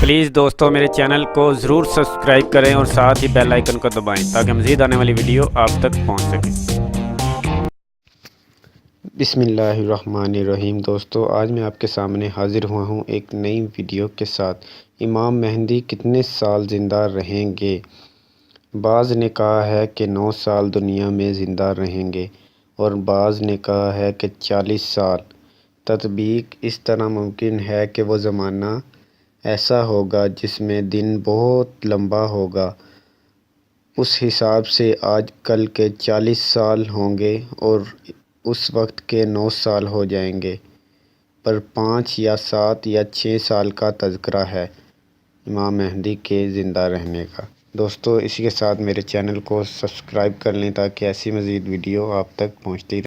Please دوستو میرے channel کو ضرور سبسکرائب کریں اور ساتھ ہی بیل آئیکن کو دبائیں تاکہ مزید آنے والی ویڈیو آپ تک پہنچ سکے۔ بسم اللہ الرحمن الرحیم۔ دوستو آج میں آپ کے سامنے حاضر ہوا ہوں ایک نئی ویڈیو کے ساتھ۔ امام مہدی کتنے سال زندہ رہیں گے؟ بعض نے کہا ہے کہ 9 سال دنیا میں زندہ رہیں گے اور بعض نے کہا ہے کہ 40 سال۔ تطبیق اس طرح ممکن ہے کہ وہ زمانہ ایسا ہوگا جس میں دن بہت لمبا ہوگا، اس حساب سے آج کل کے 40 سال ہوں گے اور اس وقت کے 9 سال ہو جائیں گے، پر 5 یا 7 یا 6 سال کا تذکرہ ہے امام مہدی کے زندہ رہنے کا۔ دوستو اسی کے ساتھ میرے چینل کو سبسکرائب کر لیں تاکہ ایسی مزید ویڈیو آپ تک پہنچتی رہے۔